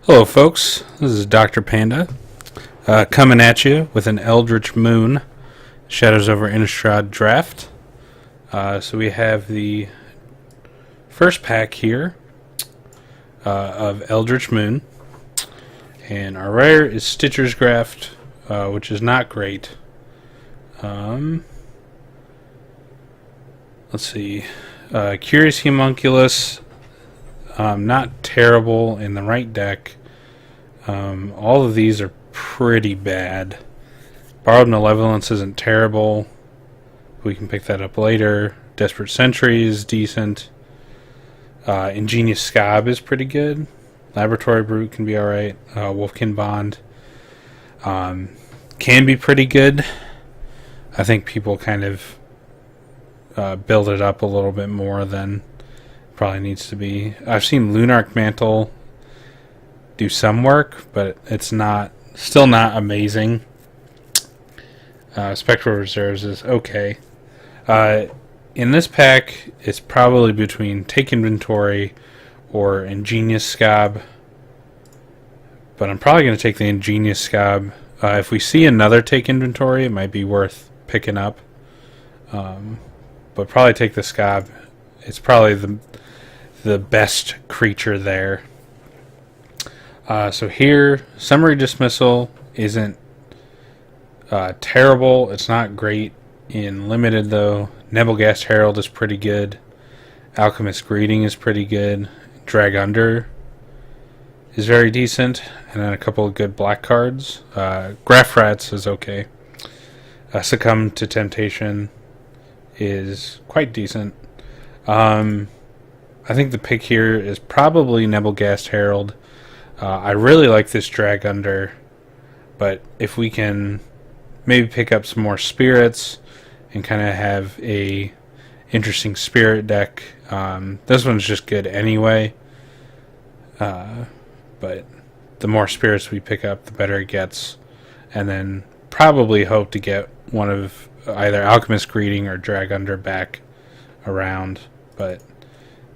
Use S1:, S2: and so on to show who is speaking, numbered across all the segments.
S1: Hello, folks. This is Dr. Panda coming at you with an Eldritch Moon Shadows over Innistrad draft. So we have the first pack here of Eldritch Moon, and our rare is Stitcher's Graft, which is not great. Let's see. Curious Homunculus, not terrible in the right deck. All of these are pretty bad. Borrowed Malevolence isn't terrible. We can pick that up later. Desperate Sentry is decent. Ingenious Scob is pretty good. Laboratory Brute can be alright. Wolfkin Bond can be pretty good. I think people kind of build it up a little bit more than probably needs to be. I've seen Lunarch Mantle do some work, but it's still not amazing. Spectral Reserves is okay. In this pack, it's probably between Take Inventory or Ingenious Scob, but I'm probably going to take the Ingenious Scob. If we see another Take Inventory, it might be worth picking up, but probably take the Scob. It's probably the best creature there. So here, Summary Dismissal isn't terrible. It's not great in Limited, though. Nebelgast Herald is pretty good. Alchemist Greeting is pretty good. Drag Under is very decent. And then a couple of good black cards. Graph Rats is okay. Succumb to Temptation is quite decent. I think the pick here is probably Nebelgast Herald. I really like this Drag Under, but if we can maybe pick up some more spirits and kind of have a interesting spirit deck, this one's just good anyway. But the more spirits we pick up, the better it gets, and then probably hope to get one of either Alchemist Greeting or Drag Under back around. But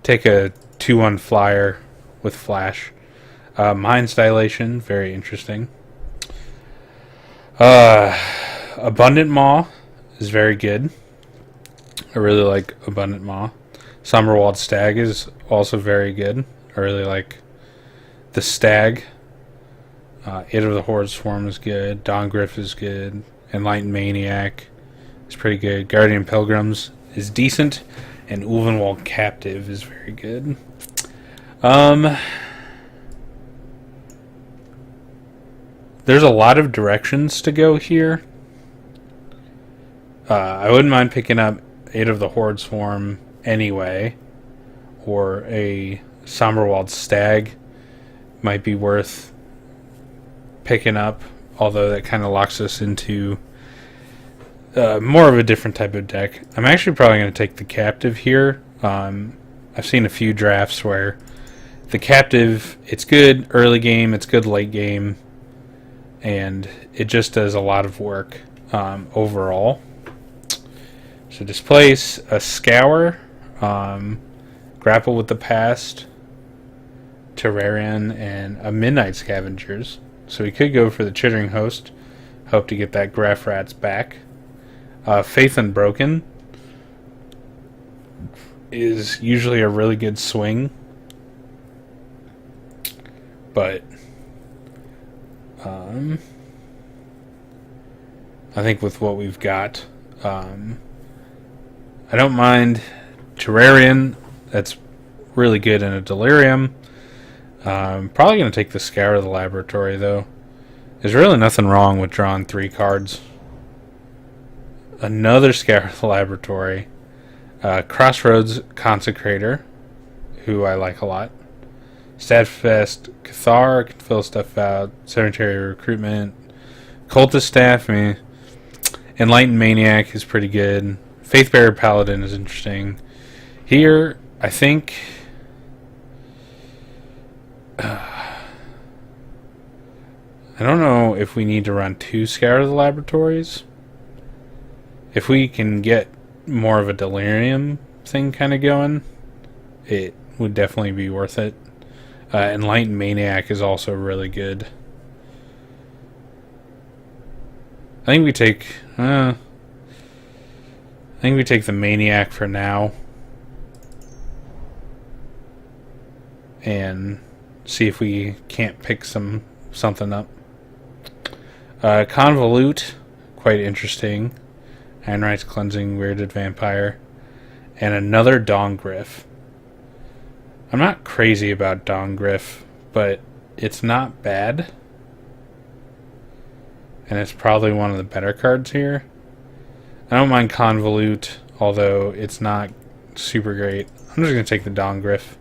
S1: take a 2/1 flyer with flash. Mind's Dilation, very interesting. Abundant Maw is very good. I really like Abundant Maw. Somberwald Stag is also very good. I really like the Stag. Eight of the Horde Swarm is good. Dawn Griff is good. Enlightened Maniac is pretty good. Guardian Pilgrims is decent. And Ulvenwald Captive is very good. There's a lot of directions to go here. I wouldn't mind picking up Eight of the Horde Swarm anyway, or a Somberwald Stag might be worth picking up, although that kind of locks us into more of a different type of deck. I'm actually probably going to take the Captive here. I've seen a few drafts where the Captive, it's good early game, it's good late game, and it just does a lot of work overall. So displace a Scour, Grapple with the Past, Terrarian, and a Midnight Scavengers. So we could go for the Chittering Host. Hope to get that Graph Rats back. Faith Unbroken is usually a really good swing, but I think with what we've got, I don't mind Terrarian. That's really good in a Delirium. Probably going to take the Scour of the Laboratory, though. There's really nothing wrong with drawing 3 cards. Another Scour of the Laboratory. Crossroads Consecrator, who I like a lot. Steadfast Cathar can fill stuff out. Cemetery Recruitment. Cultist Staff, Enlightened Maniac is pretty good. Faithbearer Paladin is interesting. Here, I think I don't know if we need to run 2 Scour of the Laboratories. If we can get more of a Delirium thing kind of going, it would definitely be worth it. Enlightened Maniac is also really good. I think we take the Maniac for now, and see if we can't pick something up. Convolute, quite interesting. Ironite's Cleansing, Weirded Vampire, and another Dongriff. I'm not crazy about Dongriff, but it's not bad, and it's probably one of the better cards here. I don't mind Convolute, although it's not super great. I'm just going to take the Dongriff.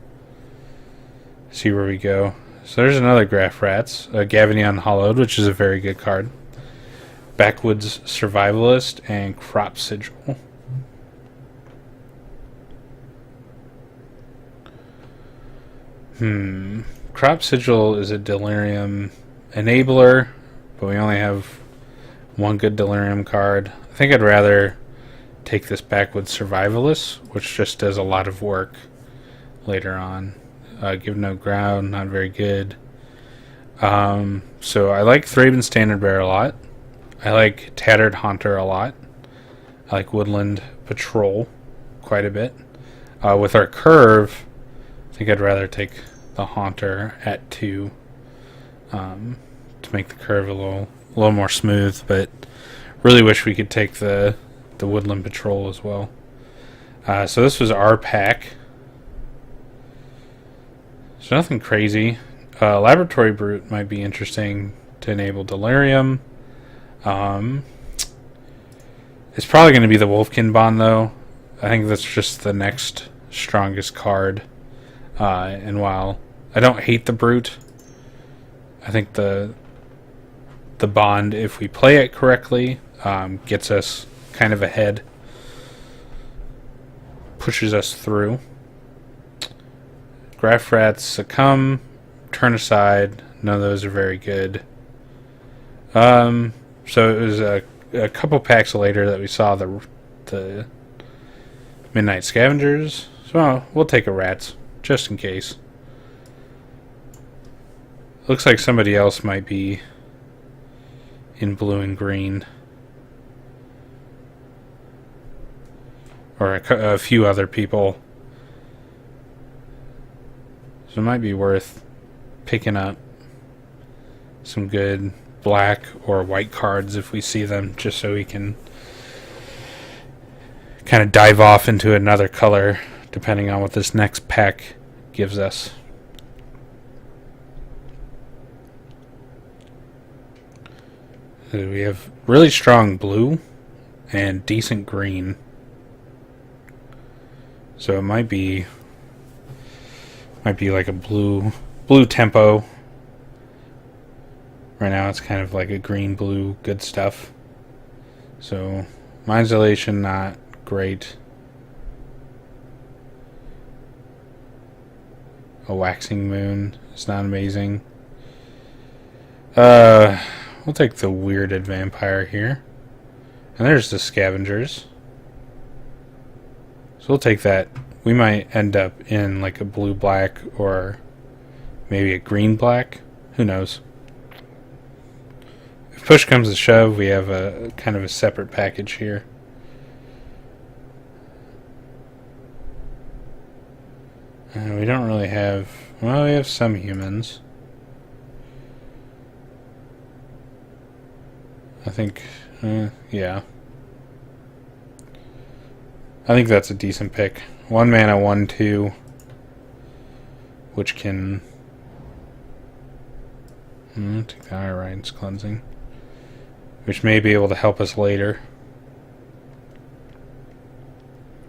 S1: See where we go. So there's another Graph Rats. Gavinion Hollowed, which is a very good card. Backwoods Survivalist and Crop Sigil. Crop Sigil is a Delirium enabler, but we only have one good Delirium card. I think I'd rather take this Backwoods Survivalist, which just does a lot of work later on. Give No Ground, not very good. So I like Thraben Standard Bearer a lot. I like Tattered Haunter a lot. I like Woodland Patrol quite a bit. With our curve, I think I'd rather take the Haunter at 2 to make the curve a little more smooth, but really wish we could take the Woodland Patrol as well. So this was our pack. So nothing crazy. Laboratory Brute might be interesting to enable Delirium. It's probably going to be the Wolfkin Bond, though. I think that's just the next strongest card. And while I don't hate the Brute, I think the Bond, if we play it correctly, gets us kind of ahead, pushes us through. Graph Rats Succumb, Turn Aside. None of those are very good. So it was a couple packs later that we saw the Midnight Scavengers. So we'll take a Rats, just in case. Looks like somebody else might be in blue and green. Or a few other people. So it might be worth picking up some good black or white cards if we see them, just so we can kind of dive off into another color depending on what this next pack gives us. So we have really strong blue and decent green. So it might be like a blue tempo. Right now it's kind of like a green blue good stuff. So Mind's Elation, not great. A Waxing Moon is not amazing. We'll take the Weirded Vampire here. And there's the Scavengers. So we'll take that. We might end up in like a blue-black or maybe a green-black. Who knows? If push comes to shove, we have a kind of a separate package here. We don't really have... Well, we have some humans. I think... yeah. I think that's a decent pick. 1 mana, 1/2, which can take the Ironite's Cleansing, which may be able to help us later.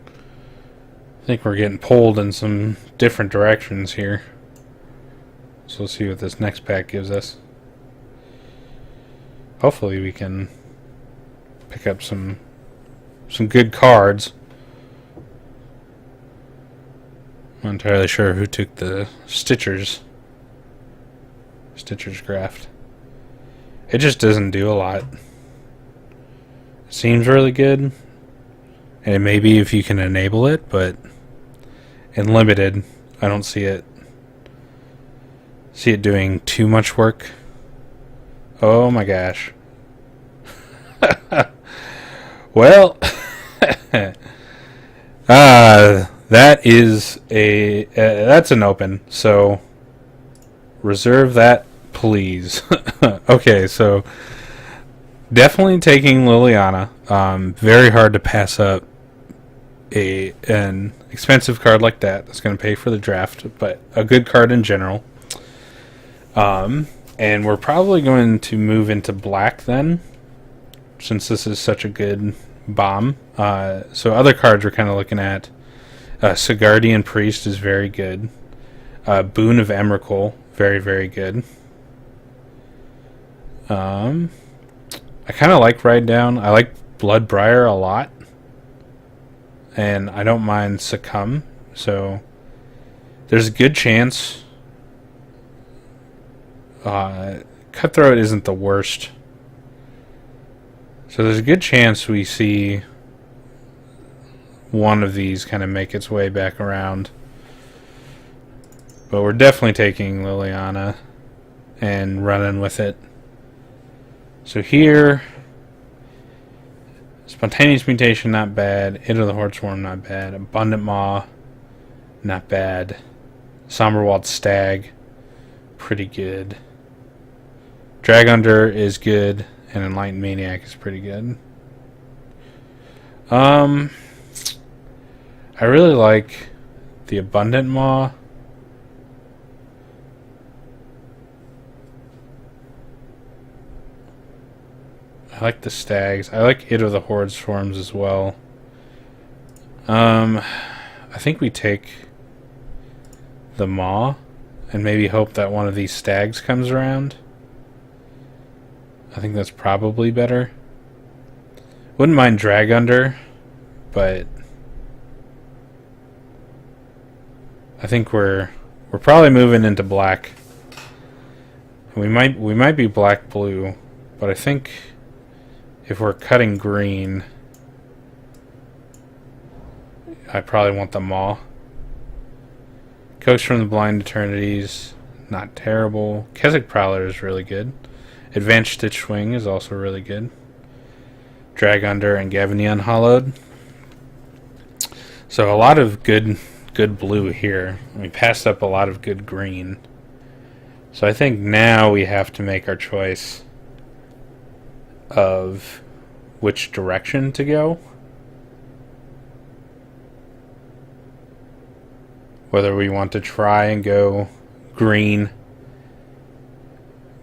S1: I think we're getting pulled in some different directions here, so we'll see what this next pack gives us. Hopefully we can pick up some good cards. I'm not entirely sure who took the Stitcher's Graft. It just doesn't do a lot. It seems really good, and it may be if you can enable it, but in limited, I don't see it See it doing too much work. Oh my gosh. Well, that is that's an open. So reserve that, please. Okay, so definitely taking Liliana. Very hard to pass up an expensive card like that. That's going to pay for the draft, but a good card in general. And we're probably going to move into black then, since this is such a good bomb. So other cards we're kind of looking at. Sigardian Priest is very good. Boon of Emrakul, very, very good. I kind of like Ride Down. I like Bloodbriar a lot. And I don't mind Succumb. So there's a good chance Cutthroat isn't the worst. So there's a good chance we see one of these kind of make its way back around. But we're definitely taking Liliana and running with it. So here, Spontaneous Mutation, not bad. Into the Horde Swarm, not bad. Abundant Maw, not bad. Somberwald Stag, pretty good. Dragunder is good, and Enlightened Maniac is pretty good. I really like the Abundant Maw. I like the Stags. I like It of the Horde Swarms as well. I think we take the Maw and maybe hope that one of these Stags comes around. I think that's probably better. Wouldn't mind Dragunder, but I think we're probably moving into black. We might be black blue, but I think if we're cutting green, I probably want the Maw. Coax from the Blind Eternities, not terrible. Keswick Prowler is really good. Advanced Stitch Swing is also really good. Dragunder and Gavany Unhallowed. So a lot of good blue here. We passed up a lot of good green. So I think now we have to make our choice of which direction to go. Whether we want to try and go green,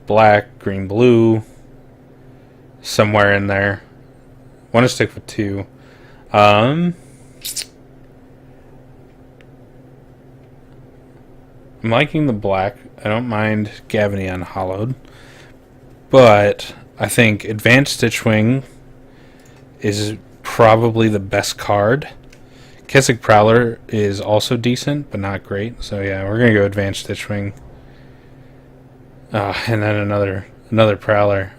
S1: black, green, blue, somewhere in there. Want to stick with two. I'm liking the black. I don't mind Gavany Unhallowed. But I think Advanced Stitchwing is probably the best card. Keswick Prowler is also decent, but not great. So yeah, we're going to go Advanced Stitchwing. And then another Prowler.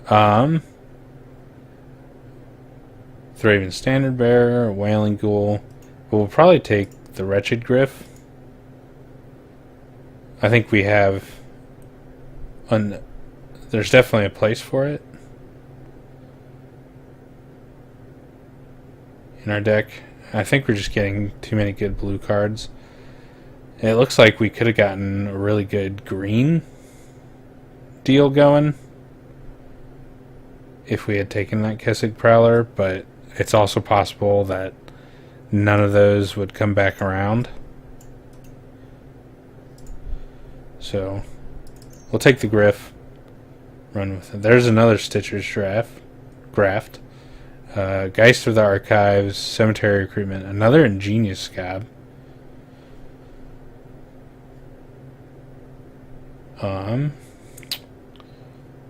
S1: Thraven Standard Bearer, Wailing Ghoul. But we'll probably take the Wretched Griff. I think we have... there's definitely a place for it in our deck. I think we're just getting too many good blue cards. It looks like we could have gotten a really good green deal going if we had taken that Keswick Prowler, but it's also possible that none of those would come back around. So we'll take the Griff, run with it. There's another Stitcher's Graft. Geist of the Archives, Cemetery Recruitment, another Ingenious Scab.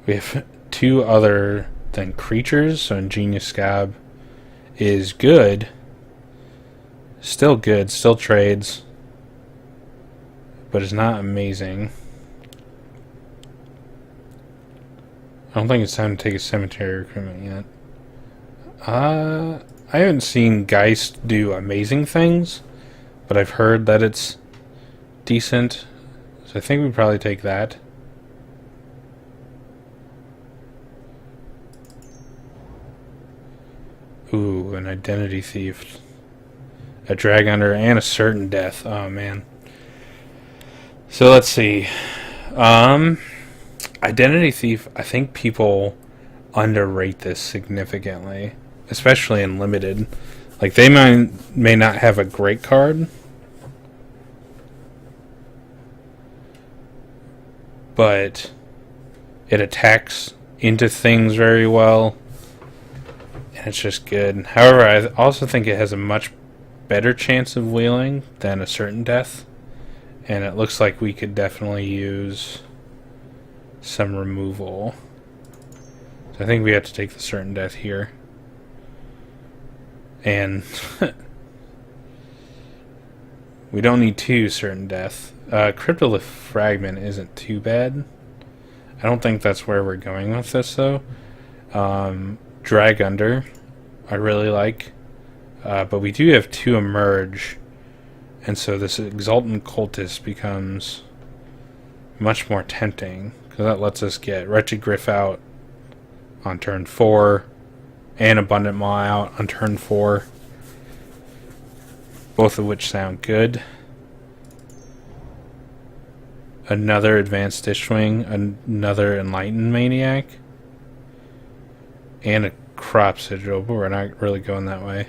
S1: We have two other than creatures, so Ingenious Scab is good. Still good, still trades, but it's not amazing. I don't think it's time to take a Cemetery Recruitment yet. I haven't seen Geist do amazing things, but I've heard that it's decent, so I think we probably take that. an Identity Thief, a Drag Under, and a Certain Death. Oh man. So let's see. Identity Thief, I think people underrate this significantly, especially in limited. Like, they may not have a great card, but it attacks into things very well, and it's just good. However, I also think it has a much better chance of wheeling than a Certain Death, and it looks like we could definitely use some removal. So I think we have to take the Certain Death here. And we don't need 2 Certain Death. Cryptolith Fragment isn't too bad. I don't think that's where we're going with this, though. Drag Under, I really like. But we do have 2 Emerge, and so this Exultant Cultist becomes much more tempting, because that lets us get Wretched Griff out on turn 4, and Abundant Maw out on turn 4. Both of which sound good. Another Advanced Stitchwing, another Enlightened Maniac, and a Crop Sigil, but we're not really going that way.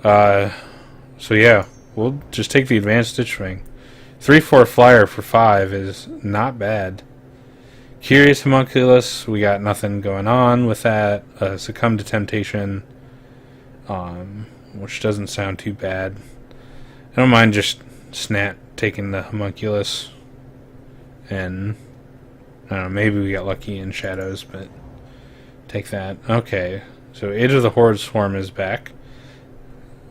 S1: So yeah, we'll just take the Advanced Stitchwing. 3/4 flyer for 5 is not bad. Curious Homunculus, we got nothing going on with that. Succumb to Temptation, which doesn't sound too bad. I don't mind just snap taking the Homunculus, and I don't know, maybe we got lucky in Shadows, but take that. Okay, so Age of the Horde Swarm is back,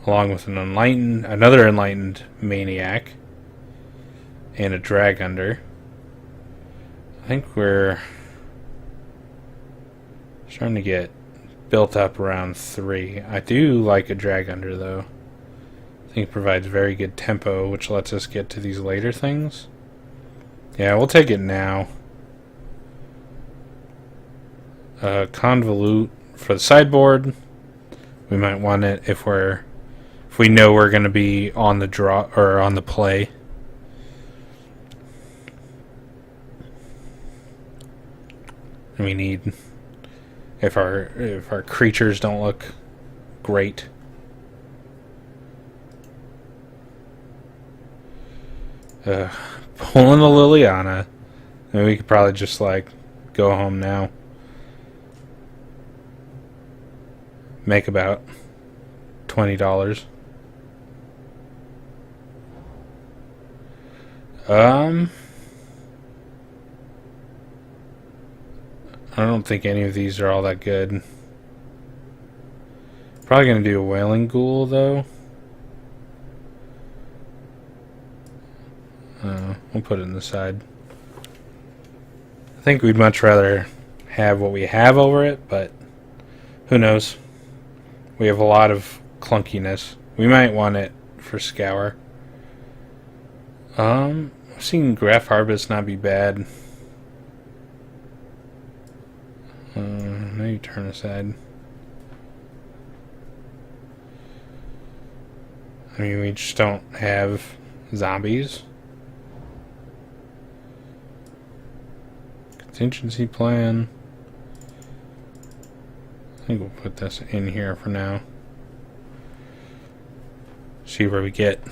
S1: along with another Enlightened Maniac, and a Drag Under. I think we're starting to get built up around 3. I do like a Drag Under, though. I think it provides very good tempo, which lets us get to these later things. Yeah, we'll take it now. Convolute for the sideboard. We might want it if we know we're going to be on the draw or on the play. We need, if our creatures don't look great. Pulling the Liliana. I mean, we could probably just like go home now. Make about $20. I don't think any of these are all that good. Probably gonna do a Wailing Ghoul, though. We'll put it in the side. I think we'd much rather have what we have over it, but who knows? We have a lot of clunkiness. We might want it for Scour. I've seen Graph Harvest not be bad. Maybe turn aside. I mean, we just don't have zombies. Contingency plan. I think we'll put this in here for now. See where we get.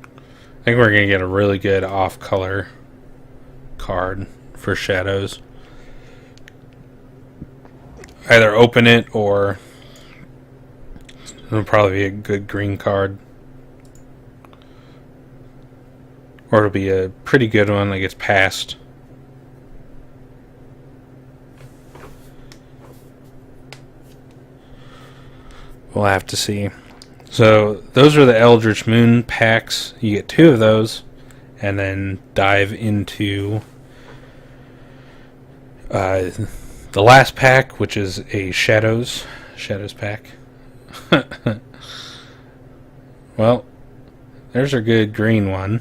S1: I think we're going to get a really good off-color card for Shadows. Either open it or it'll probably be a good green card. Or it'll be a pretty good one that gets passed. We'll have to see. So those are the Eldritch Moon packs. You get 2 of those, and then dive into the last pack, which is a Shadows pack. Well, there's our good green one.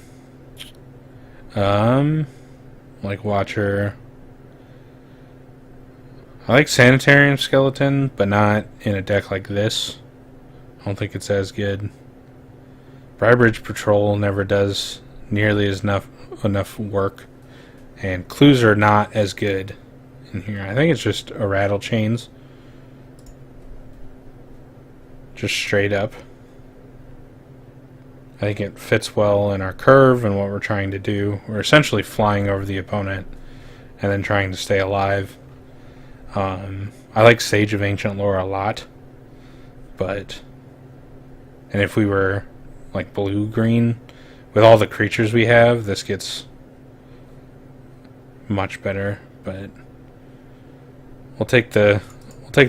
S1: Like Watcher. I like Sanitarium Skeleton, but not in a deck like this. I don't think it's as good. Brybridge Patrol never does nearly as enough work. And clues are not as good in here. I think it's just a rattle chains. Just straight up. I think it fits well in our curve and what we're trying to do. We're essentially flying over the opponent and then trying to stay alive. I like Sage of Ancient Lore a lot. And if we were like blue-green, with all the creatures we have, this gets much better, but we'll take the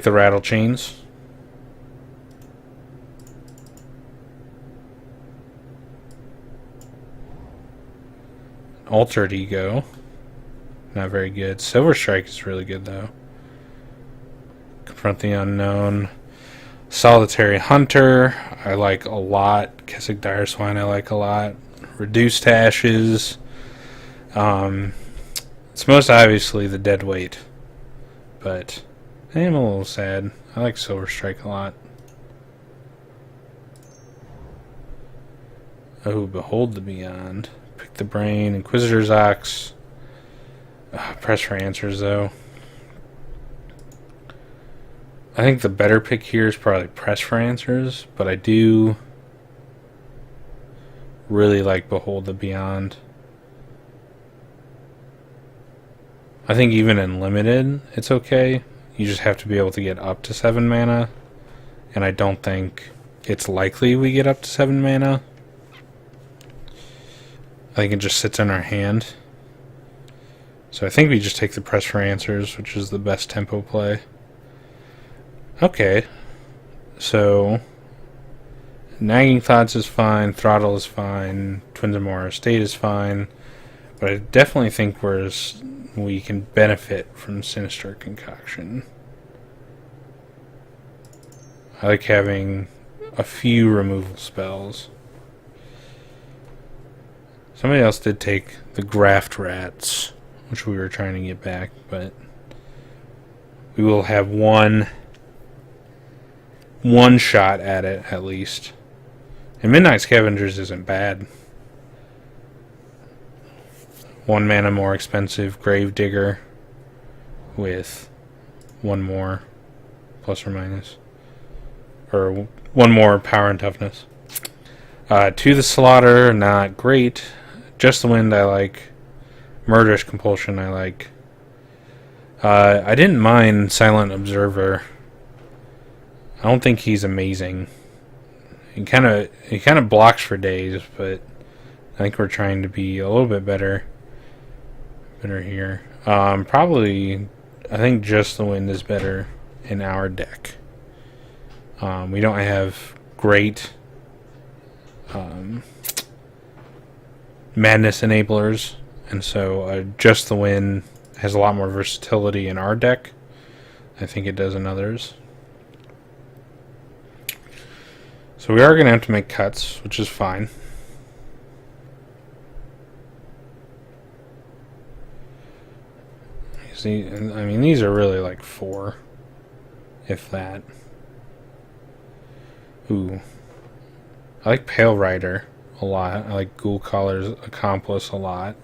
S1: rattle chains. Altered Ego, not very good. Silver Strike is really good though. Confront the Unknown. Solitary Hunter I like a lot. Keswick Dire Swine I like a lot. Reduced Ashes. It's most obviously the dead weight, but I am a little sad. I like Silver Strike a lot. Oh, Behold the Beyond. Pick the Brain. Inquisitor's Ox. Press for Answers, though. I think the better pick here is probably Press for Answers, but I do really like Behold the Beyond. I think even in Limited, it's okay. You just have to be able to get up to 7 mana, and I don't think it's likely we get up to 7 mana. I think it just sits in our hand. So I think we just take the Press for Answers, which is the best tempo play. Okay. So Nagging Thoughts is fine, Throttle is fine, Twins of Moira Estate is fine, but I definitely think we can benefit from Sinister Concoction. I like having a few removal spells. Somebody else did take the Graft Rats, which we were trying to get back, but we will have one shot at it at least. And Midnight Scavengers isn't bad. 1 mana more expensive Gravedigger with 1 more plus or minus, or 1 more power and toughness. To the Slaughter, not great. Just the Wind I like. Murderous Compulsion I like. I didn't mind Silent Observer. I don't think he's amazing. He kind of blocks for days, but I think we're trying to be a little bit better here. Probably, I think Just the Wind is better in our deck. We don't have great Madness Enablers, and so Just the Wind has a lot more versatility in our deck. I think it does in others. So we are going to have to make cuts, which is fine. See, I mean, these are really like 4, if that. Ooh. I like Pale Rider a lot. I like Ghoul Caller's Accomplice a lot.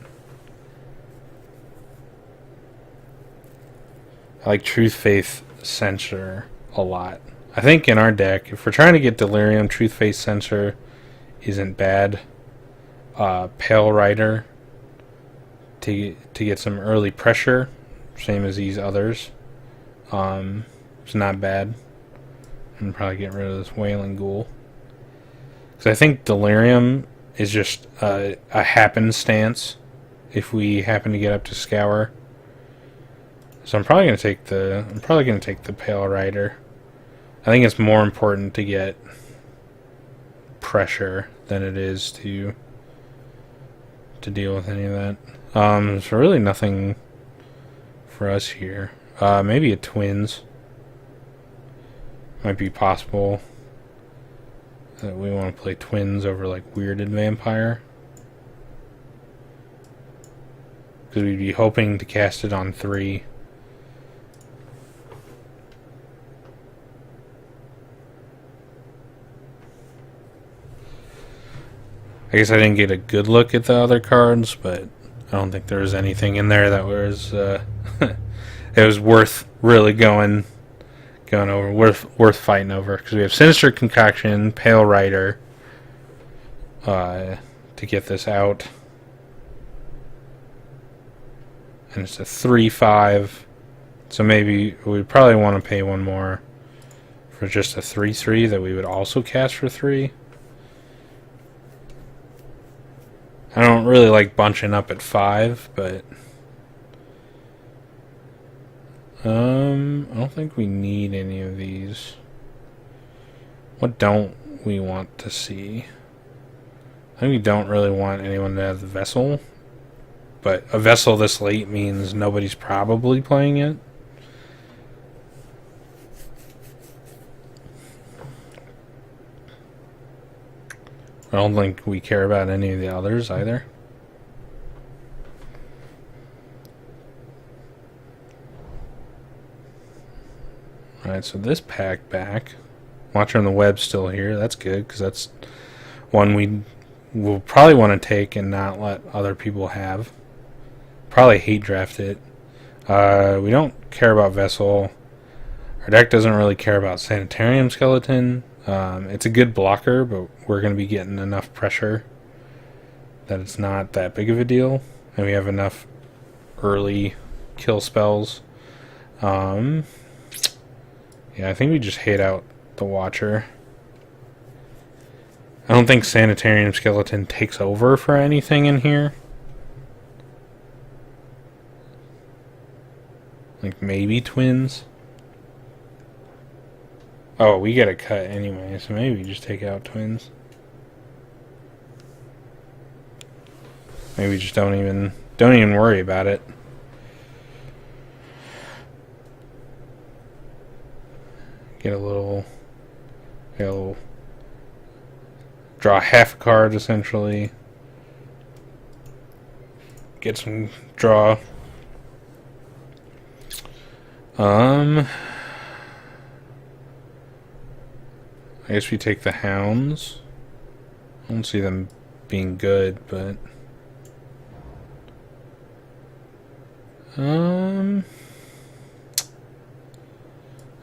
S1: I like Truth Faith Censor a lot. I think in our deck, if we're trying to get Delirium, Truth Faith Censor isn't bad. Pale Rider to get some early pressure, same as these others. It's not bad. And probably get rid of this Wailing Ghoul. Because I think Delirium is just a happenstance if we happen to get up to Scour. So I'm probably gonna take the Pale Rider. I think it's more important to get pressure than it is to deal with any of that. So really nothing for us here. Maybe a Twins might be possible. That we want to play Twins over like Weirded Vampire, because we'd be hoping to cast it on 3. I guess I didn't get a good look at the other cards, but I don't think there was anything in there that was it was worth really going over, worth fighting over. Because we have Sinister Concoction, Pale Rider, to get this out, and it's a 3/5. So maybe we'd probably want to pay one more for just a 3/3 that we would also cast for 3. I don't really like bunching up at 5, but I don't think we need any of these. What don't we want to see? I think we don't really want anyone to have the Vessel, but a Vessel this late means nobody's probably playing it. I don't think we care about any of the others either. Alright, so this pack back. Watcher on the Web's still here. That's good, because that's one we will probably want to take and not let other people have. Probably hate draft it. We don't care about Vessel. Our deck doesn't really care about Sanitarium Skeleton. It's a good blocker, but we're going to be getting enough pressure that it's not that big of a deal. And we have enough early kill spells. Yeah, I think we just hate out the Watcher. I don't think Sanitarium Skeleton takes over for anything in here. Like maybe Twins. Oh, we get a cut anyway, so maybe we just take out Twins. Maybe we just don't even worry about it. Get a little draw half a card essentially. Get some draw. I guess we take the Hounds. I don't see them being good, but I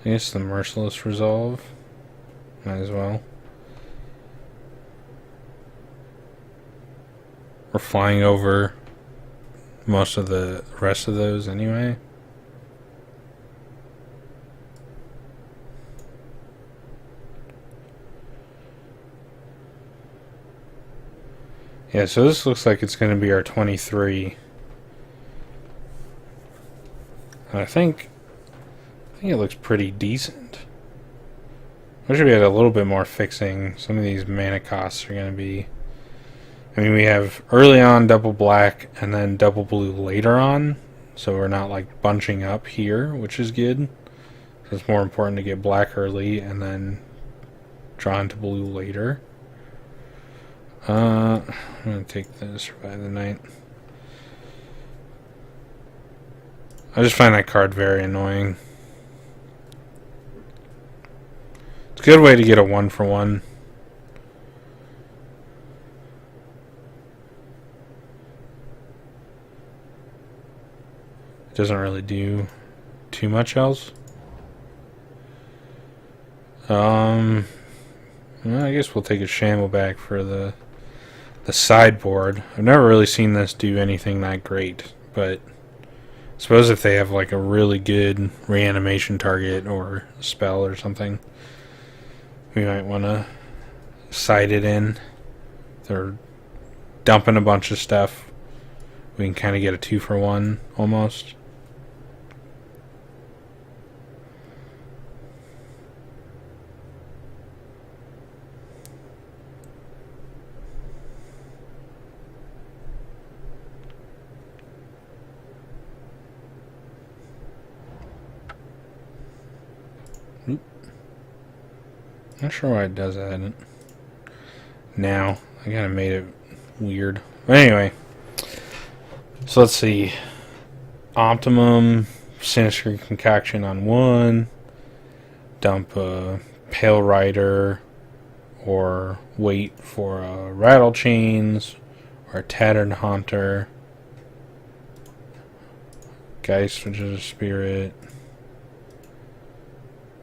S1: guess the Merciless Resolve. Might as well. We're flying over most of the rest of those anyway. Yeah, so this looks like it's going to be our 23. And I think it looks pretty decent. I wish we had a little bit more fixing. Some of these mana costs are going to be... I mean, we have early on double black and then double blue later on. So we're not like bunching up here, which is good. So it's more important to get black early and then draw into blue later. I'm going to take this, Survive the Night. I just find that card very annoying. It's a good way to get a 1-for-1. It doesn't really do too much else. Well, I guess we'll take a Shamble back for the sideboard. I've never really seen this do anything that great, but I suppose if they have like a really good reanimation target or spell or something, we might want to side it in. They're dumping a bunch of stuff. We can kind of get a 2-for-1 almost. Not sure why it does that. Now, I kind of made it weird. But anyway, so let's see. Optimum, Sinister Concoction on 1. Dump a Pale Rider or wait for a Rattle Chains or a Tattered Haunter. Geist, which is a spirit.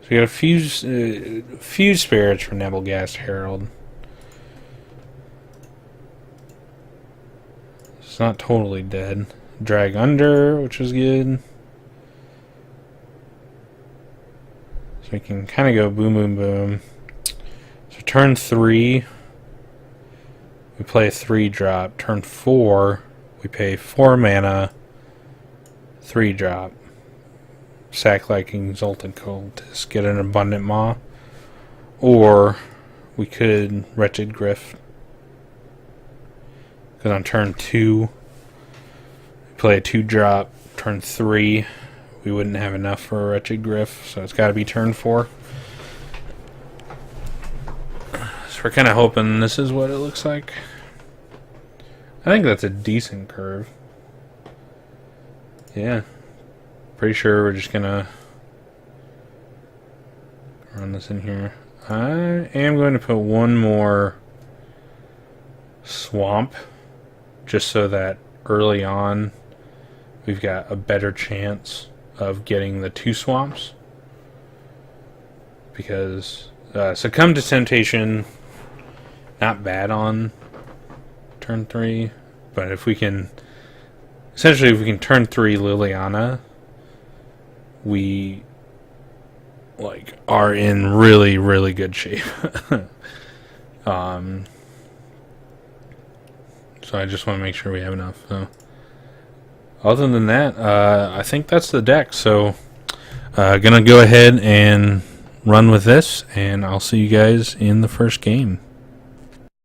S1: So we got a few spirits for Nebelgast Herald. It's not totally dead. Drag Under, which is good. So we can kind of go boom, boom, boom. So turn 3, we play a 3-drop. Turn 4, we pay 4 mana, 3-drop. Sack like Exalted Cultist, get an Abundant Maw. Or we could Wretched Griff. Because on turn 2, we play a 2-drop. Turn 3, we wouldn't have enough for a Wretched Griff, so it's got to be turn 4. So we're kind of hoping this is what it looks like. I think that's a decent curve. Yeah. Pretty sure we're just gonna run this in here. I am going to put one more swamp, just so that early on we've got a better chance of getting the 2 swamps. Because Succumb to Temptation, not bad on turn 3, but if we can, essentially if we can turn 3 Liliana, we are in really, really good shape. So I just want to make sure we have enough. So other than that, I think that's the deck. So gonna go ahead and run with this, and I'll see you guys in the first game.